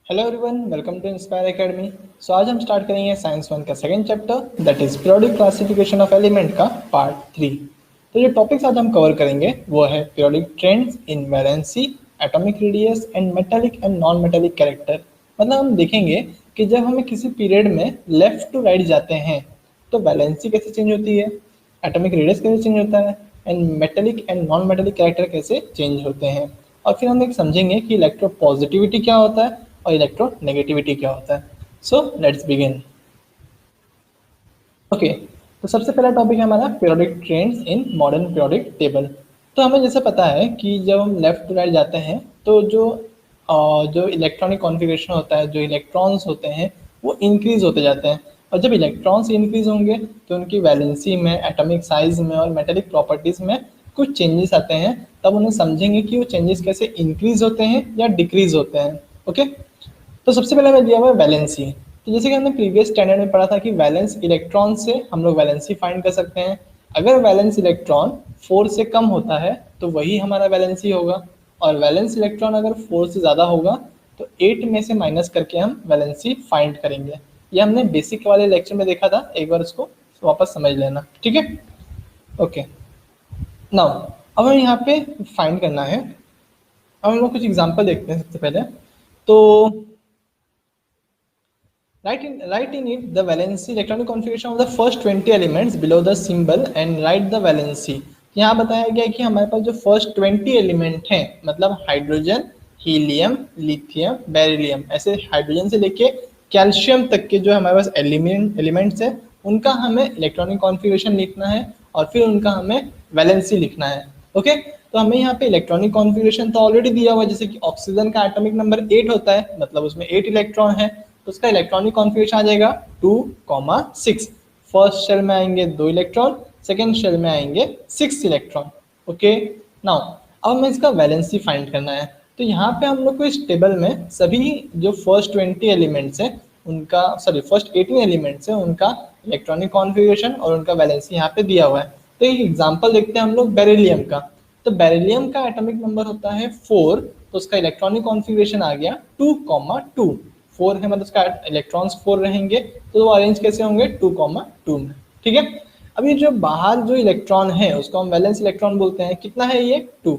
Hello everyone, welcome to Inspire Academy. So आज हम start करेंगे साइंस वन का second chapter that is periodic classification of element का part 3। तो जो टॉपिक्स आज हम कवर करेंगे वो है periodic trends in valency, atomic radius and metallic and non metallic character. मतलब हम देखेंगे कि जब हमें किसी पीरियड में लेफ्ट टू राइट जाते हैं तो वैलेंसी कैसे चेंज होती है, एटॉमिक रेडियस कैसे चेंज होता है and metallic and non metallic character कैसे चेंज होते हैं। और फिर हम एक समझेंगे कि इलेक्ट्रोपॉजिटिविटी क्या होता है और इलेक्ट्रोनेगेटिविटी क्या होता है। So let's begin. ओके, तो सबसे पहला टॉपिक है हमारा periodic trends in modern periodic table. तो हमें जैसे पता है कि जब हम लेफ्ट टू राइट जाते हैं तो जो इलेक्ट्रॉनिक कॉन्फ़िगरेशन होता है, जो इलेक्ट्रॉन्स होते हैं वो इंक्रीज होते जाते हैं। और जब इलेक्ट्रॉन्स इंक्रीज होंगे तो उनकी वैलेंसी में, एटॉमिक साइज में और मेटालिक प्रॉपर्टीज में कुछ चेंजेस आते हैं। तब उन्हें समझेंगे कि वो चेंजेस कैसे इंक्रीज होते हैं या डिक्रीज होते हैं। ओके, तो सबसे पहले मैं दिया हुआ है वैलेंसी। तो जैसे कि हमने प्रीवियस स्टैंडर्ड में पढ़ा था कि वैलेंस इलेक्ट्रॉन से हम लोग वैलेंसी फाइंड कर सकते हैं। अगर वैलेंस इलेक्ट्रॉन 4 से कम होता है तो वही हमारा वैलेंसी होगा, और वैलेंस इलेक्ट्रॉन अगर 4 से ज़्यादा होगा तो 8 में से माइनस करके हम वैलेंसी फाइंड करेंगे। ये हमने बेसिक वाले लेक्चर में देखा था, एक बार उसको वापस समझ लेना, ठीक है। ओके, नाउ अब हमें यहाँ पे फाइंड करना है। अब हम लोग कुछ एग्जांपल देखते हैं सबसे पहले। तो write in it the valency electronic configuration of the first 20 elements below the symbol and write the valency। यहाँ बताया गया है कि हमारे पास जो फर्स्ट 20 एलिमेंट हैं, मतलब हाइड्रोजन, हीलियम, लिथियम, बेरिलियम, ऐसे हाइड्रोजन से लेके कैल्शियम तक के जो हमारे पास एलिमेंट्स हैं उनका हमें इलेक्ट्रॉनिक कॉन्फ़िगरेशन लिखना है और फिर उनका हमें वैलेंसी लिखना है। ओके, तो हमें यहाँ पे इलेक्ट्रॉनिक कॉन्फ़िगरेशन तो ऑलरेडी दिया हुआ है, जैसे कि ऑक्सीजन का एटॉमिक नंबर 8 होता है, मतलब उसमें 8 इलेक्ट्रॉन है, तो उसका इलेक्ट्रॉनिक कॉन्फ़िगरेशन आ जाएगा 2,6। फर्स्ट शेल में आएंगे 2 इलेक्ट्रॉन, सेकेंड शेल में आएंगे 6 इलेक्ट्रॉन। ओके, नाउ अब हमें इसका वैलेंसी फाइंड करना है। तो यहाँ पे हम लोग को इस टेबल में सभी जो फर्स्ट 20 एलिमेंट्स हैं उनका, सॉरी फर्स्ट 18 एलिमेंट्स हैं उनका इलेक्ट्रॉनिक कॉन्फ़िगरेशन और उनका वैलेंसी यहाँ पे दिया हुआ है। तो एक एग्जांपल देखते हैं हम लोग बेरिलियम का। तो बेरिलियम का एटॉमिक नंबर होता है 4, तो उसका इलेक्ट्रॉनिक कॉन्फ़िगरेशन आ गया 2,2। 4 है मतलब उसका इलेक्ट्रॉन्स 4 रहेंगे, तो वो अरेंज कैसे होंगे 2,2 में, ठीक है। अब ये जो बाहर जो इलेक्ट्रॉन है उसको हम वैलेंस इलेक्ट्रॉन बोलते हैं, कितना है ये 2।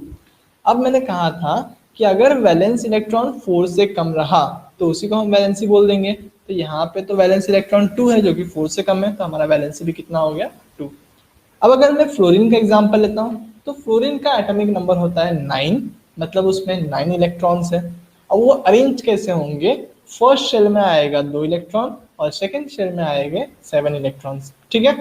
अब मैंने कहा था कि अगर वैलेंस इलेक्ट्रॉन 4 से कम रहा तो उसी को हम वैलेंसी बोल देंगे। तो यहाँ पे तो वैलेंस इलेक्ट्रॉन 2 है जो कि 4 से कम है, तो हमारा वैलेंसी भी कितना हो गया 2। अब अगर मैं फ्लोरीन का एग्जांपल लेता हूँ तो फ्लोरीन का एटॉमिक नंबर होता है 9, मतलब उसमें 9 इलेक्ट्रॉन्स है। अब वो अरेंज कैसे होंगे, फर्स्ट शेल में आएगा 2 इलेक्ट्रॉन और सेकंड शेल में आएंगे 7 इलेक्ट्रॉन्स, ठीक है।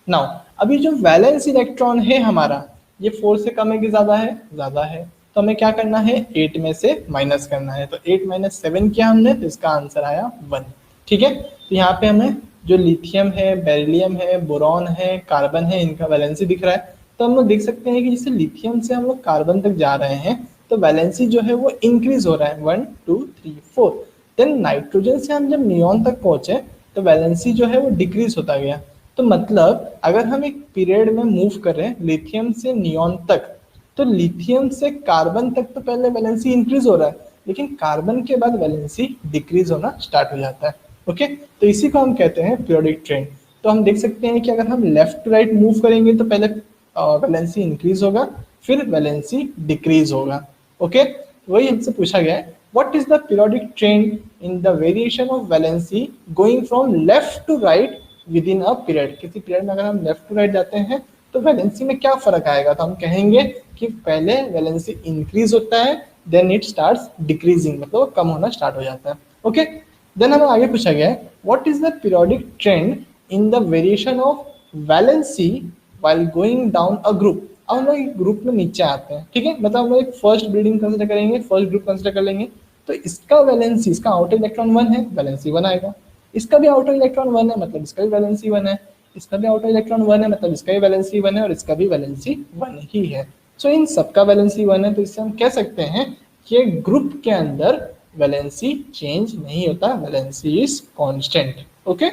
नाउ अभी जो वैलेंस इलेक्ट्रॉन है हमारा, ये 4 से कम है कि ज़्यादा है, ज़्यादा है, तो हमें क्या करना है 8 में से माइनस करना है। तो 8 माइनस 7 किया हमने, तो इसका आंसर आया 1, ठीक है। तो यहाँ पे हमें जो लिथियम है, बेरिलियम है, बोरॉन है, कार्बन है, इनका वैलेंसी दिख रहा है। तो हम लोग देख सकते हैं कि जैसे लिथियम से हम लोग कार्बन तक जा रहे हैं तो वैलेंसी जो है वो इंक्रीज हो रहा है 1 2 3 4। देन नाइट्रोजन से हम जब नियॉन तक पहुंचे तो वैलेंसी जो है वो डिक्रीज होता गया। तो मतलब अगर हम एक पीरियड में मूव कर रहे हैं लिथियम से नियॉन तक, तो लिथियम से कार्बन तक तो पहले वैलेंसी इंक्रीज हो रहा है, लेकिन कार्बन के बाद वैलेंसी डिक्रीज होना स्टार्ट हो जाता है। ओके, तो इसी को हम कहते हैं पीरियोडिक ट्रेंड। तो हम देख सकते हैं कि अगर हम लेफ्ट टू राइट मूव करेंगे तो पहले वैलेंसी इंक्रीज होगा, फिर वैलेंसी डिक्रीज होगा। ओके, वही हमसे पूछा गया है what is the periodic trend in the variation of valency going from left to right within a period. किसी पीरियड में अगर हम लेफ्ट टू राइट जाते हैं तो वैलेंसी में क्या फर्क आएगा, तो हम कहेंगे कि पहले वैलेंसी इंक्रीज होता है, देन इट स्टार्ट्स डिक्रीजिंग, मतलब कम होना स्टार्ट हो जाता है। ओके, देन हमें आगे पूछा गया है what is the periodic trend in the variation of valency while going down a group. अब हम लोग एक ग्रुप में नीचे आते हैं, ठीक है, मतलब हम लोग एक फर्स्ट बिल्डिंग कंसिडर करेंगे, फर्स्ट ग्रुप कंसिडर कर लेंगे। तो इसका वैलेंसी, इसका आउटर इलेक्ट्रॉन 1 है, वैलेंसी 1 आएगा। इसका भी आउटर इलेक्ट्रॉन 1 है, मतलब इसका भी वैलेंसी 1 है। इसका भी आउटर इलेक्ट्रॉन 1 है, मतलब इसका भी वैलेंसी 1 है, और इसका भी वैलेंसी 1 ही है। सो इन सबका वैलेंसी 1 है, तो इससे हम कह सकते हैं कि ग्रुप के अंदर वैलेंसी चेंज नहीं होता, valency is constant. Okay,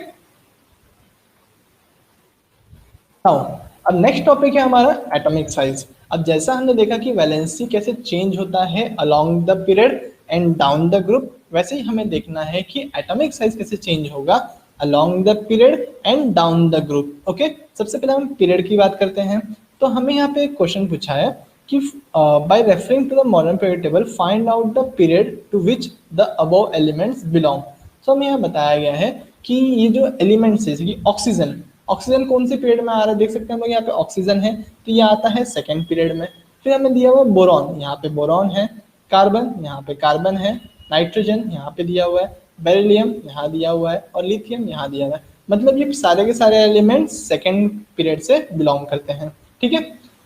now अब नेक्स्ट टॉपिक है हमारा एटॉमिक साइज। अब जैसा हमने देखा कि वैलेंसी कैसे चेंज होता है along the period, and down the group, वैसे ही हमें देखना है कि एटॉमिक साइज कैसे चेंज होगा along the period and down the group. Okay, सबसे पहले हम पीरियड की बात करते हैं। तो हमें यहाँ पे एक क्वेश्चन पूछा है कि by referring to the modern period table find out the period to which the above elements belong. तो हमें यहाँ बताया गया है कि ये जो एलिमेंट्स है जैसे कि ऑक्सीजन, ऑक्सीजन कौन से पीरियड में आ रहा है, देख सकते हैं हम लोग यहाँ पे ऑक्सीजन है तो ये आता है सेकेंड पीरियड में। फिर हमें दिया हुआ है बोरॉन, यहाँ पे बोरॉन है, कार्बन, यहाँ पे कार्बन है, नाइट्रोजन यहाँ पे दिया हुआ है, बेरिलियम यहाँ दिया हुआ है और लिथियम यहाँ दिया हुआ है। मतलब ये सारे के सारे एलिमेंट्स सेकेंड पीरियड से बिलोंग करते हैं। ठीक है,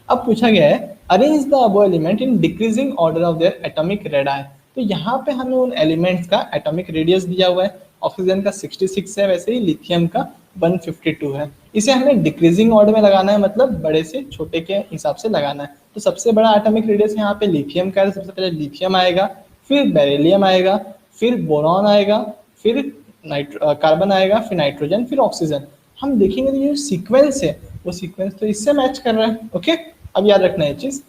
अब पूछा गया है arrange the above element in decreasing order of their atomic radii. तो यहाँ पे हमें उन एलिमेंट्स का एटॉमिक रेडियस दिया हुआ है, ऑक्सीजन का 66 है, वैसे ही लिथियम का 152 है। इसे हमें डिक्रीजिंग ऑर्डर में लगाना है, मतलब बड़े से छोटे के हिसाब से लगाना है। तो सबसे बड़ा एटॉमिक रेडियस यहाँ पे लिथियम का है, सबसे पहले लिथियम आएगा, फिर बेरिलियम आएगा, फिर बोरॉन आएगा, फिर कार्बन आएगा, फिर नाइट्रोजन, फिर ऑक्सीजन। हम देखेंगे तो ये सीक्वेंस है वो सीक्वेंस तो इससे मैच कर रहा है। ओके, अब याद रखना है चीज।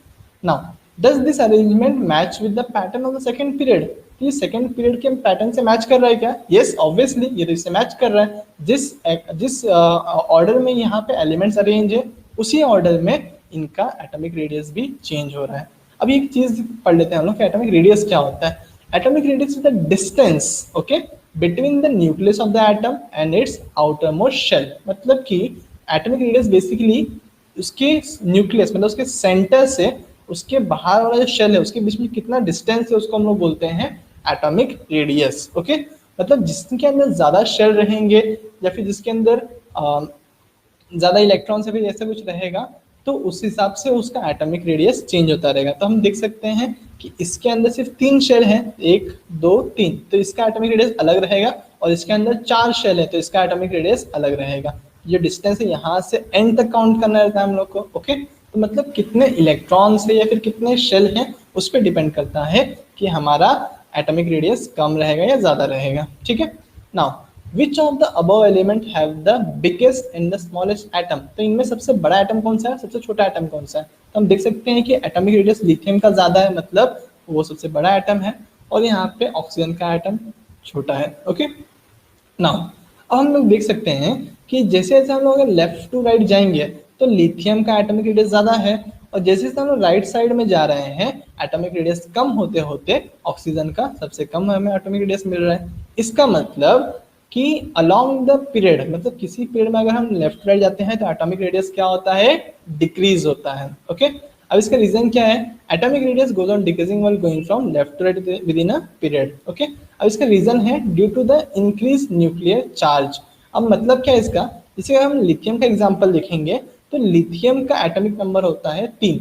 Now does this arrangement match with the pattern of the second period. ये सेकंड पीरियड के पैटर्न से मैच कर रहा है क्या? यस, ऑब्वियसली ये तो इससे मैच कर रहा है। जिस ऑर्डर में यहाँ पे एलिमेंट्स अरेंज है उसी ऑर्डर में इनका एटॉमिक रेडियस भी चेंज हो रहा है। अब एक चीज पढ़ लेते हैं हम लोग कि एटॉमिक रेडियस क्या होता है। Atomic radius is the distance okay between the nucleus of the atom and its outermost shell. मतलब कि एटॉमिक रेडियस बेसिकली उसके न्यूक्लियस मतलब उसके सेंटर से उसके बाहर वाला जो शेल है उसके बीच में कितना डिस्टेंस है उसको हम लोग बोलते हैं एटॉमिक रेडियस। ओके, मतलब जिसके अंदर ज्यादा शेल रहेंगे या फिर जिसके अंदर ज्यादा इलेक्ट्रॉन से भी ऐसा कुछ रहेगा तो उस हिसाब से उसका एटॉमिक रेडियस चेंज होता रहेगा। तो हम देख सकते हैं कि इसके अंदर सिर्फ 3 शेल हैं, 1 2 3, तो इसका एटॉमिक रेडियस अलग रहेगा, और इसके अंदर 4 शेल है तो इसका एटॉमिक रेडियस अलग रहेगा। ये डिस्टेंस है यहाँ से एंड तक काउंट करना रहता है हम लोग को। ओके, तो मतलब कितने इलेक्ट्रॉन्स है या फिर कितने शेल हैं उस पर डिपेंड करता है कि हमारा एटॉमिक रेडियस कम रहेगा या ज्यादा रहेगा। ठीक है, now which of the above element have the biggest and the smallest atom. तो इनमें सबसे बड़ा एटम कौन सा है, सबसे छोटा एटम कौन सा है? तो हम देख सकते हैं कि एटॉमिक रेडियस लिथियम का ज्यादा है, मतलब वो सबसे बड़ा एटम है, और यहाँ पे ऑक्सीजन का एटम छोटा है। ओके, नाउ अब हम लोग देख सकते हैं कि जैसे जैसे हम लोग अगर लेफ्ट टू राइट जाएंगे तो लिथियम का एटॉमिक रेडियस ज्यादा है, और जैसे जैसे हम लोग राइट साइड में जा रहे हैं एटॉमिक रेडियस कम होते होते ऑक्सीजन का सबसे कम हमें एटॉमिक रेडियस मिल रहा है। इसका मतलब कि अलोंग द पीरियड, मतलब किसी पीरियड में अगर हम लेफ्ट राइट जाते हैं तो एटॉमिक रेडियस क्या होता है, डिक्रीज होता है। ओके, अब इसका रीजन क्या है, atomic radius goes on decreasing while going from left to right within a period. Okay, अब इसका रीजन है due to the increase nuclear charge. अब मतलब क्या है इसका, इसे हम लिथियम का एग्जांपल देखेंगे तो लिथियम का एटॉमिक नंबर होता है 3,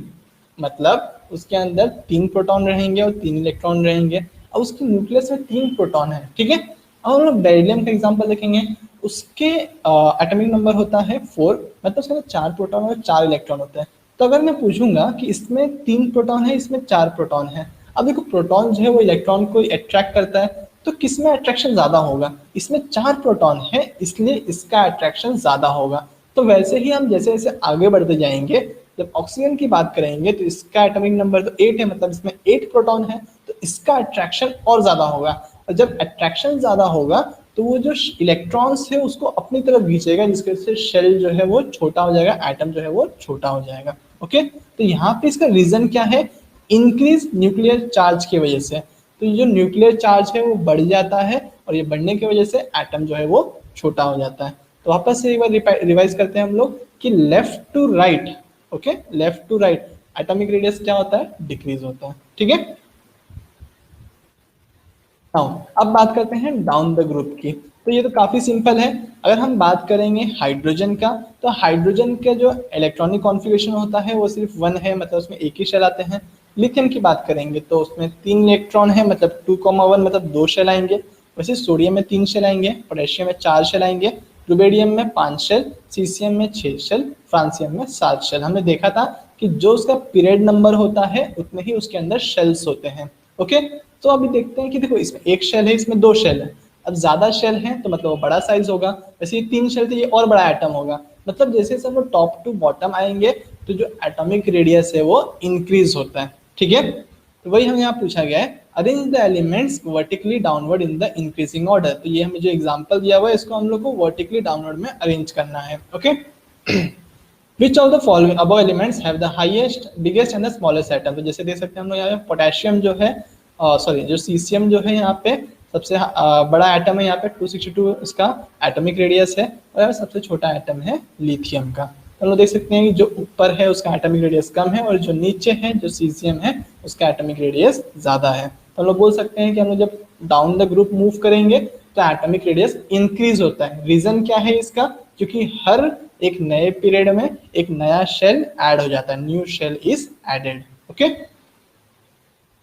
मतलब उसके अंदर 3 प्रोटॉन रहेंगे और 3 इलेक्ट्रॉन रहेंगे। अब उसके न्यूक्लियस में 3 प्रोटॉन है। ठीक है, अब हम लोग बेरिलियम का एग्जांपल देखेंगे, उसके एटॉमिक नंबर होता है 4, मतलब उसके अंदर 4 प्रोटॉन और 4 इलेक्ट्रॉन होते हैं। तो अगर मैं पूछूंगा कि इसमें 3 प्रोटॉन है इसमें 4 प्रोटॉन है, अब देखो प्रोटॉन जो है वो इलेक्ट्रॉन को अट्रैक्ट करता है, तो किसमें अट्रैक्शन ज्यादा होगा, इसमें 4 प्रोटॉन है इसलिए इसका अट्रैक्शन ज्यादा होगा। तो वैसे ही हम जैसे जैसे आगे बढ़ते जाएंगे जब ऑक्सीजन की बात करेंगे तो इसका एटॉमिक नंबर तो 8 है, मतलब इसमें 8 प्रोटॉन है, तो इसका अट्रैक्शन और ज्यादा होगा, और जब अट्रैक्शन ज्यादा होगा तो वो जो इलेक्ट्रॉन्स है उसको अपनी तरफ खींचेगा जिसकी वजह से शेल जो है वो छोटा हो जाएगा, एटम जो है वो छोटा हो जाएगा। ओके, तो यहाँ पे इसका रीजन क्या है, इंक्रीज न्यूक्लियर चार्ज की वजह से। तो ये जो न्यूक्लियर चार्ज है वो बढ़ जाता है और ये बढ़ने की वजह से एटम जो है वो छोटा हो जाता है। तो वापस से एक बार रिवाइज करते हैं हम लोग कि left to right, okay, left to right atomic radius क्या होता है, डिक्रीज होता है। ठीक है, अब बात करते हैं डाउन द ग्रुप की। तो ये तो काफी सिंपल है। अगर हम बात करेंगे हाइड्रोजन का तो हाइड्रोजन का जो इलेक्ट्रॉनिक कॉन्फ़िगरेशन होता है वो सिर्फ 1 है, मतलब उसमें एक ही शेल आते हैं। लिथियम की बात करेंगे तो उसमें 3 इलेक्ट्रॉन है, मतलब 2,1, मतलब 2 शेल आएंगे। वैसे सोडियम में 3 शेल आएंगे, पोटेशियम में 4 शेल आएंगे, रुबेडियम में 5 शेल, सीसियम में 6 शेल, फ्रांसियम में 7 शेल। हमने देखा था कि जो उसका पीरियड नंबर होता है उतने ही उसके अंदर शेल्स होते हैं। ओके, तो अभी देखते हैं कि देखो इसमें 1 शेल है, इसमें 2 शेल है। अब ज्यादा शेल है तो मतलब वो बड़ा साइज होगा, वैसे ये 3 शेल थे ये और बड़ा एटम होगा। मतलब जैसे जैसे हम लोग टॉप टू बॉटम आएंगे तो जो एटॉमिक रेडियस है वो इंक्रीज होता है। ठीक है, तो वही हमें यहाँ पूछा गया है arrange the elements vertically downward in the increasing order. तो ये हमें जो एग्जांपल दिया हुआ है इसको हम लोग को वर्टिकली डाउनवर्ड में अरेंज करना है। Okay, which of the following above elements have the highest biggest and the smallest atom. तो जैसे देख सकते हैं हम लोग यहाँ पे पोटेशियम जो है, सॉरी जो सीसियम जो है यहाँ पे सबसे बड़ा एटम है यहाँ पे 262 इसका एटॉमिक रेडियस है, और यहाँ सबसे छोटा एटम है लिथियम का। तो हम लोग देख सकते हैं कि जो ऊपर है उसका एटॉमिक रेडियस कम है, और जो नीचे है जो सीसियम है उसका एटॉमिक रेडियस ज्यादा है। तो हम लोग बोल सकते हैं कि हम लोग जब डाउन द ग्रुप मूव करेंगे तो एटॉमिक रेडियस इंक्रीज होता है। रीजन क्या है इसका? क्योंकि हर एक नए पीरियड में एक नया शेल ऐड हो जाता है, new shell is added. Okay,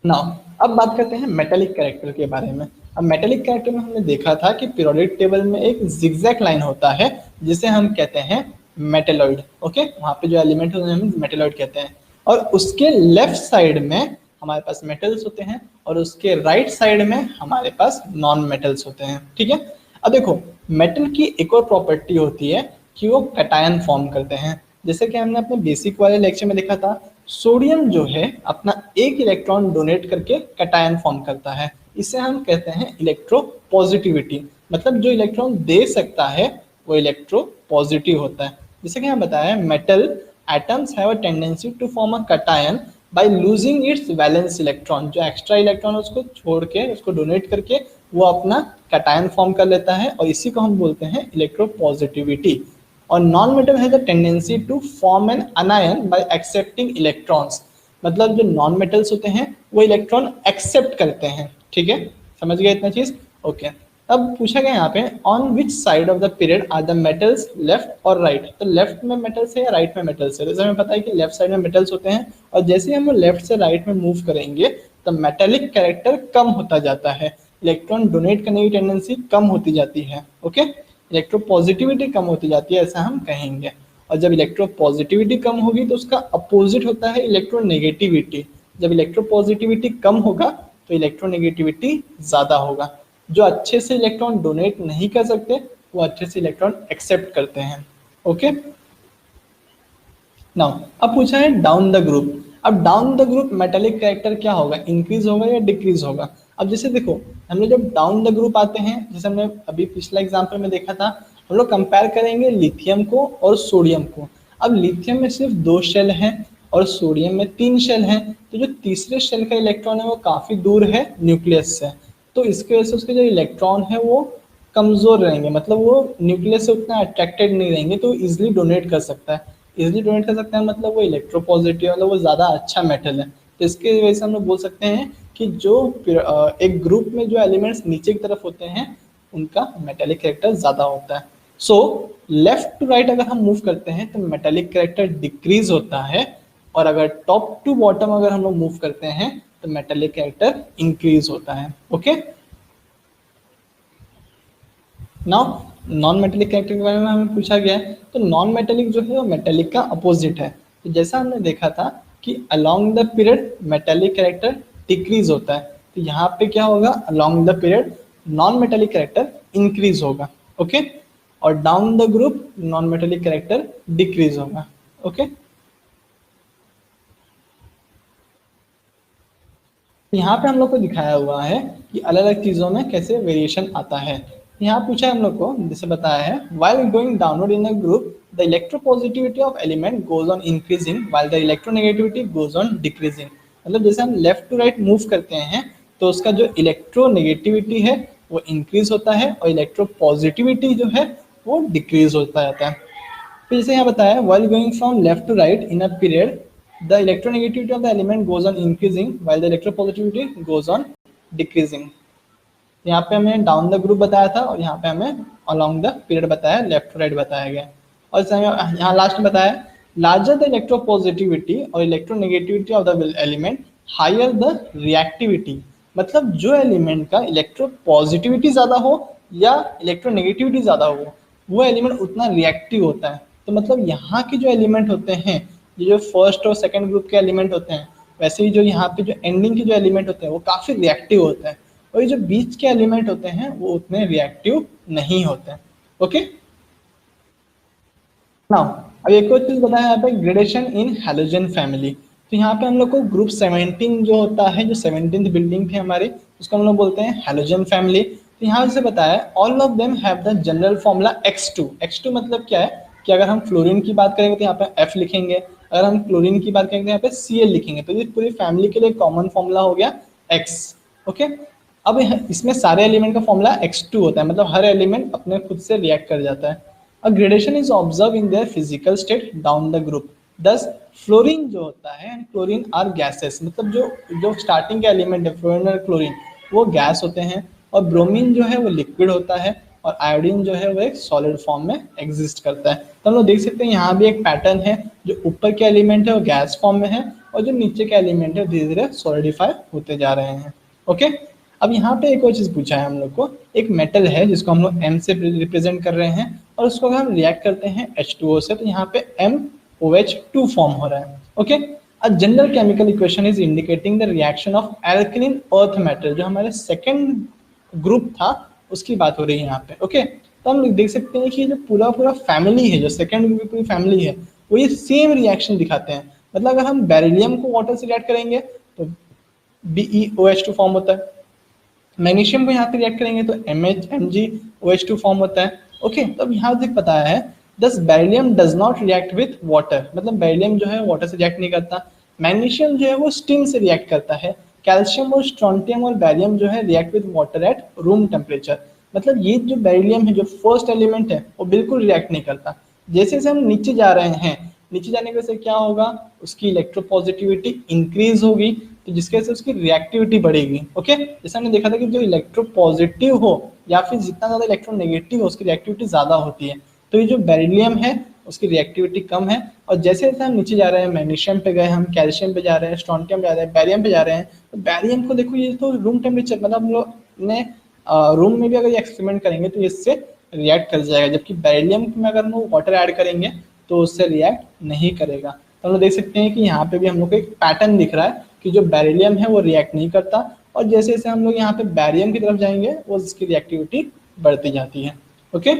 now अब बात करते हैं मेटेलिक कैरेक्टर के बारे में। अब मेटेलिक कैरेक्टर में हमने देखा था कि पीरियोडिक टेबल में एक जिगजैग लाइन होता है जिसे हम कहते हैं मेटेलॉइड। ओके, वहां पे जो एलिमेंट होते हैं हम मेटेलॉइड कहते हैं, और उसके लेफ्ट साइड में हमारे पास मेटल्स होते हैं और उसके राइट साइड में हमारे पास नॉन मेटल्स होते हैं। ठीक है, अब देखो मेटल की एक और प्रॉपर्टी होती है कि वो कटायन फॉर्म करते हैं। जैसे कि हमने अपने बेसिक वाले लेक्चर में देखा था, सोडियम जो है अपना एक इलेक्ट्रॉन डोनेट करके कटायन फॉर्म करता है। इसे हम कहते हैं इलेक्ट्रोपॉजिटिविटी, मतलब जो इलेक्ट्रॉन दे सकता है वो इलेक्ट्रोपॉजिटिव होता है। जैसे कि हम बताया metal atoms have a tendency to form a cation by losing its valence electron. जो एक्स्ट्रा इलेक्ट्रॉन उसको छोड़ के उसको डोनेट करके वो अपना कटायन फॉर्म कर लेता है, और इसी को हम बोलते हैं इलेक्ट्रोपॉजिटिविटी। और non metal has a tendency to form an anion by accepting electrons. मतलब जो नॉन मेटल्स होते हैं वो इलेक्ट्रॉन एक्सेप्ट करते हैं। ठीक है, समझ गए इतना चीज? ओके, अब पूछा गया यहाँ पे on which side of the period are the metals left और राइट। तो लेफ्ट में मेटल्स है या राइट में मेटल्स है? जैसे हमें पता है कि लेफ्ट साइड में मेटल्स होते हैं, और जैसे हम लेफ्ट से राइट में मूव करेंगे तो मेटेलिक कैरेक्टर कम होता जाता है, इलेक्ट्रॉन डोनेट करने की टेंडेंसी कम होती जाती है। ओके, इलेक्ट्रोपॉजिटिविटी कम होती जाती है ऐसा हम कहेंगे। और जब इलेक्ट्रोपॉजिटिविटी कम होगी तो उसका अपोजिट होता है इलेक्ट्रोनेगेटिविटी। जब इलेक्ट्रोपॉजिटिविटी कम होगा तो इलेक्ट्रोनेगेटिविटी ज्यादा होगा। जो अच्छे से इलेक्ट्रॉन डोनेट नहीं कर सकते वो अच्छे से इलेक्ट्रॉन एक्सेप्ट करते हैं। ओके, नाउ अब पूछा है डाउन द ग्रुप। अब down the group metallic character क्या होगा, इंक्रीज होगा या डिक्रीज होगा? अब जैसे देखो हम लोग जब डाउन द ग्रुप आते हैं, जैसे हमने अभी पिछला एग्जांपल में देखा था, हम लोग कंपेयर करेंगे लिथियम को और सोडियम को। अब लिथियम में सिर्फ 2 शेल हैं और सोडियम में 3 शेल हैं, तो जो तीसरे शेल का इलेक्ट्रॉन है वो काफी दूर है न्यूक्लियस से, तो इसकी वजह से उसके जो इलेक्ट्रॉन है वो कमजोर रहेंगे, मतलब वो न्यूक्लियस से उतना अट्रैक्टेड नहीं रहेंगे, तो इजिली डोनेट कर सकता है। इजिली डोनेट कर सकता है मतलब वो इलेक्ट्रोपॉजिटिव, मतलब वो ज्यादा अच्छा मेटल है। तो इसके वजह से हम लोग बोल सकते हैं कि जो एक ग्रुप में जो एलिमेंट्स नीचे की तरफ होते हैं उनका मेटेलिक कैरेक्टर ज्यादा होता है। सो लेफ्ट टू राइट अगर हम मूव करते हैं तो मेटेलिक कैरेक्टर डिक्रीज होता है, और अगर टॉप टू बॉटम अगर हम लोग मूव करते हैं तो मेटेलिक कैरेक्टर इंक्रीज होता है। Okay, now non metallic character के बारे में हमें पूछा गया है, तो नॉन मेटेलिक जो है वो मेटेलिक का अपोजिट है। तो जैसा हमने देखा था कि along the period metallic character decrease होता है, तो यहाँ पे क्या होगा, along the period non metallic character increase होगा। ओके, और down the group non metallic character decrease होगा। ओके, यहाँ पे हम लोग को दिखाया हुआ है कि अलग अलग चीजों में कैसे वेरिएशन आता है। यहाँ पूछा है हम लोग को, जैसे बताया है while going downward in a group the electropositivity of element goes on increasing while the electronegativity goes on decreasing। मतलब जैसे हम लेफ्ट टू राइट मूव करते हैं तो उसका जो इलेक्ट्रोनेगेटिविटी है वो इंक्रीज होता है और इलेक्ट्रोपॉजिटिविटी जो है वो डिक्रीज होता जाता है। फिर जैसे यहाँ बताया है while going from left to right in a period the electronegativity of the element goes on increasing while the electropositivity goes on decreasing। यहाँ पे हमें डाउन द ग्रुप बताया था और यहाँ पे हमें अलोंग द पीरियड बताया, लेफ्ट टू राइट बताया गया। और यहाँ लास्ट में बताया लार्जर द इलेक्ट्रोपॉजिटिविटी और electronegativity of the element higher the reactivity. मतलब जो एलिमेंट का इलेक्ट्रोपॉजिटिविटी ज्यादा हो या इलेक्ट्रोनेगेटिविटी ज्यादा हो वो एलिमेंट उतना रिएक्टिव होता है। तो मतलब यहाँ के जो एलिमेंट होते हैं, ये जो फर्स्ट और सेकंड ग्रुप के एलिमेंट होते हैं, वैसे ही जो यहाँ पे जो एंडिंग के जो एलिमेंट होते हैं वो काफी रिएक्टिव होते हैं, और ये जो बीच के एलिमेंट होते हैं वो उतने रिएक्टिव नहीं होते हैं। ओके, नाउ अब एक और चीज बताया यहाँ पे ग्रेडेशन इन हैलोजन फैमिली। तो यहाँ पे हम लोग को ग्रुप 17 जो होता है, जो 17th बिल्डिंग थी हमारी, उसको हम लोग बोलते हैं हैलोजन फैमिली। तो यहाँ से बताया all of them have the general formula X2। X2 मतलब क्या है कि अगर हम फ्लोरीन की बात करेंगे तो यहाँ पे F लिखेंगे, अगर हम क्लोरीन की बात करेंगे तो यहाँ पे Cl लिखेंगे। तो ये पूरी फैमिली के लिए कॉमन फॉर्मूला हो गया X। ओके, अब इसमें सारे एलिमेंट का फॉर्मूला X2 होता है, मतलब हर एलिमेंट अपने खुद से रिएक्ट कर जाता है। A gradation is observe in their physical state down the group. Thus fluorine जो होता है एंड क्लोरीन आर गैसेस, मतलब जो जो स्टार्टिंग के एलिमेंट है फ्लोरीन और क्लोरीन वो गैस होते हैं, और ब्रोमीन जो है वो लिक्विड होता है, और आयोडीन जो है वो एक सॉलिड फॉर्म में एग्जिस्ट करता है। तो हम लोग देख सकते हैं यहाँ भी एक पैटर्न है, जो ऊपर के एलिमेंट है वो गैस फॉर्म में है, और जो नीचे के एलिमेंट है धीरे धीरे सॉलिडिफाई होते जा रहे हैं। ओके, अब यहाँ पे एक और चीज पूछा है हम लोग को, एक मेटल है जिसको हम लोग M से रिप्रेजेंट कर रहे हैं, और उसको अगर हम रिएक्ट करते हैं H2O से तो यहाँ पे MOH2 फॉर्म हो रहा है। Okay, a general chemical equation is indicating the reaction of alkaline earth metal, जो हमारे सेकेंड ग्रुप था उसकी बात हो रही है यहाँ पे। ओके, तो हम लोग देख सकते हैं कि जो पूरा पूरा फैमिली है, जो सेकेंड ग्रुप की पूरी फैमिली है, वो ये सेम रिएक्शन दिखाते हैं। मतलब अगर हम बेरिलियम को वाटर से रिएक्ट करेंगे तो BeOH2 फॉर्म होता है, मैग्नीशियम को यहाँ पे रिएक्ट करेंगे तो MgOH2 फॉर्म होता है। ओके, तो अब यहाँ से बताया है दस beryllium does not react with water, मतलब बेरिलियम जो है वाटर से रिएक्ट नहीं करता। मैग्नीशियम जो है वो स्टीम से रिएक्ट करता है। कैल्शियम और स्ट्रोंटियम और बैरियम जो है react with water at room temperature. मतलब ये जो बेरिलियम है जो फर्स्ट एलिमेंट है वो बिल्कुल रिएक्ट नहीं करता। जैसे जैसे हम नीचे जा रहे हैं, नीचे जाने की वजह से क्या होगा, उसकी इलेक्ट्रोपॉजिटिविटी इंक्रीज होगी, तो जिसके वजह से उसकी रिएक्टिविटी बढ़ेगी। ओके, जैसे हमने देखा था कि जो इलेक्ट्रोपॉजिटिव हो या फिर जितना ज्यादा इलेक्ट्रोनेगेटिव हो उसकी रिएक्टिविटी ज्यादा होती है। तो ये जो बेरिलियम है उसकी रिएक्टिविटी कम है, और जैसे जैसे हम नीचे जा रहे हैं, मैग्नीशियम पे गए, हम कैल्शियम पे जा रहे हैं, स्ट्रोंटियम पे जा रहे हैं, बैरियम पे जा रहे हैं, तो बैरियम को देखो ये तो रूम टेम्परेचर, मतलब हम लोग ने रूम में भी अगर ये एक्सपेरिमेंट करेंगे तो इससे रिएक्ट कर जाएगा, जबकि बेरिलियम में अगर हम वाटर ऐड करेंगे तो उससे रिएक्ट नहीं करेगा। तो हम लोग देख सकते हैं कि यहाँ पे भी हम लोग को एक पैटर्न दिख रहा है कि जो बेरिलियम है वो रिएक्ट नहीं करता, और जैसे जैसे हम लोग यहाँ पे बैरियम की तरफ जाएंगे वो उसकी रिएक्टिविटी बढ़ती जाती है। ओके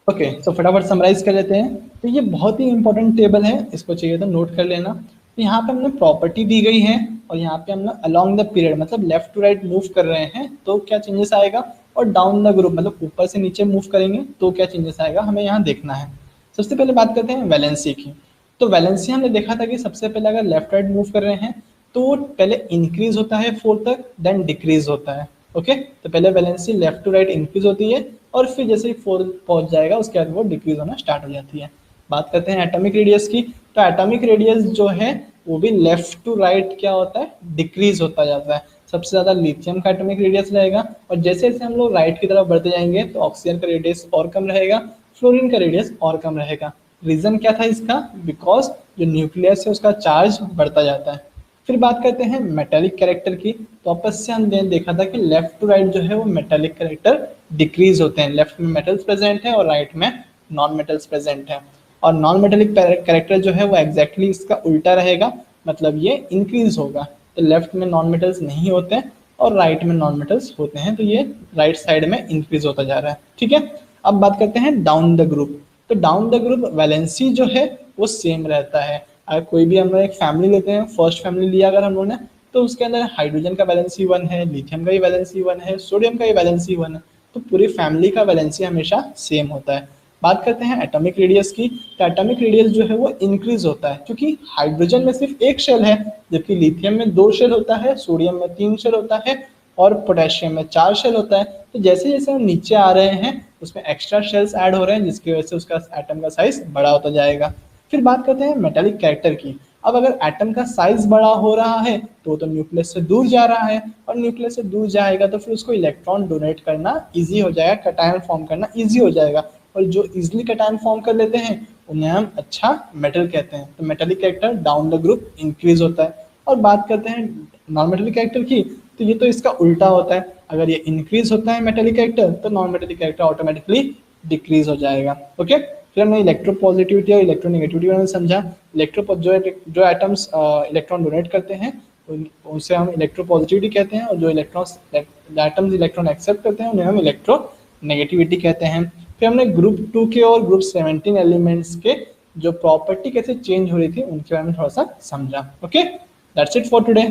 ओके, तो फटाफट समराइज कर लेते हैं। तो ये बहुत ही इंपॉर्टेंट टेबल है, इसको चाहिए तो नोट कर लेना। तो यहाँ पे हमने प्रॉपर्टी दी गई है, और यहाँ पे हमने अलोंग द पीरियड मतलब लेफ्ट टू राइट मूव कर रहे हैं तो क्या चेंजेस आएगा, और डाउन द ग्रुप मतलब ऊपर से नीचे मूव करेंगे तो क्या चेंजेस आएगा, हमें यहाँ देखना है। सबसे पहले बात करते हैं वैलेंसी की। तो वैलेंसी हमने देखा था कि सबसे पहले अगर लेफ्ट राइट मूव कर रहे हैं तो वो पहले इंक्रीज होता है 4 तक, देन डिक्रीज होता है। ओके, तो पहले valency left to right increase होती है, और फिर जैसे ही 4 पहुंच जाएगा उसके बाद वो डिक्रीज होना स्टार्ट हो जाती है। बात करते हैं एटॉमिक रेडियस की। तो एटॉमिक रेडियस जो है वो भी लेफ्ट टू राइट क्या होता है, डिक्रीज होता जाता है। सबसे ज्यादा लिथियम का एटॉमिक रेडियस रहेगा, और जैसे जैसे हम लोग राइट की तरफ बढ़ते जाएंगे तो ऑक्सीजन का रेडियस और कम रहेगा, फ्लोरीन का रेडियस और कम रहेगा। रीजन क्या था इसका, बिकॉज जो न्यूक्लियस है उसका चार्ज बढ़ता जाता है। फिर बात करते हैं मेटेलिक कैरेक्टर की। तो वापस से हमने देखा था कि लेफ्ट टू राइट जो है वो मेटेलिक कैरेक्टर डिक्रीज होते हैं, लेफ्ट में मेटल्स प्रेजेंट है और राइट में नॉन मेटल्स प्रेजेंट है। और नॉन मेटेलिक कैरेक्टर जो है वो एग्जैक्टली इसका उल्टा रहेगा, मतलब ये इंक्रीज होगा। तो लेफ्ट में नॉन मेटल्स नहीं होते हैं और राइट में नॉन मेटल्स होते हैं, तो ये राइट साइड में इंक्रीज होता जा रहा है। ठीक है, अब बात करते हैं डाउन द ग्रुप। तो डाउन द ग्रुप वैलेंसी जो है वो सेम रहता है। अगर कोई भी हम लोग एक फैमिली लेते हैं, फर्स्ट फैमिली लिया अगर हम लोग ने, तो उसके अंदर हाइड्रोजन का वैलेंसी 1 है, लिथियम का भी वैलेंसी 1 है, सोडियम का भी वैलेंसी 1 है, तो पूरी फैमिली का वैलेंसी हमेशा सेम होता है। बात करते हैं एटॉमिक रेडियस की। तो एटॉमिक रेडियस जो है वो इंक्रीज होता है, क्योंकि हाइड्रोजन में सिर्फ एक शेल है, जबकि लिथियम में 2 शेल होता है, सोडियम में 3 शेल होता है, और पोटेशियम में 4 शेल होता है। तो जैसे जैसे हम नीचे आ रहे हैं उसमें एक्स्ट्रा शेल्स ऐड हो रहे हैं, जिसकी वजह से उसका एटम का साइज बड़ा होता जाएगा। फिर बात करते हैं मेटालिक कैरेक्टर की। अब अगर एटम का साइज बड़ा हो रहा है तो न्यूक्लियस से दूर जा रहा है, और न्यूक्लियस से दूर जाएगा तो फिर उसको इलेक्ट्रॉन डोनेट करना इजी हो जाएगा, कटायन फॉर्म करना इजी हो जाएगा, और जो इजिली कटायन फॉर्म कर लेते हैं उन्हें हम अच्छा मेटल कहते हैं। तो metallic character down the group increase होता है। और बात करते हैं नॉन मेटालिक कैरेक्टर की। तो ये तो इसका उल्टा होता है, अगर ये इंक्रीज होता है मेटालिक कैरेक्टर तो non metallic character automatically decrease हो जाएगा। ओके, फिर हमने इलेक्ट्रोपॉजिटिविटी और इलेक्ट्रोनेगेटिविटी में समझा। जो एटम्स इलेक्ट्रॉन डोनेट करते हैं उनसे हम इलेक्ट्रोपॉजिटिविटी कहते हैं, और जो एटम्स इलेक्ट्रॉन एक्सेप्ट करते हैं उन्हें हम इलेक्ट्रोनेगेटिविटी कहते हैं। फिर हमने ग्रुप 2 के और ग्रुप 17 एलिमेंट्स के जो प्रॉपर्टी कैसे चेंज हो रही थी उनके बारे में थोड़ा सा समझा। Okay, that's it for today.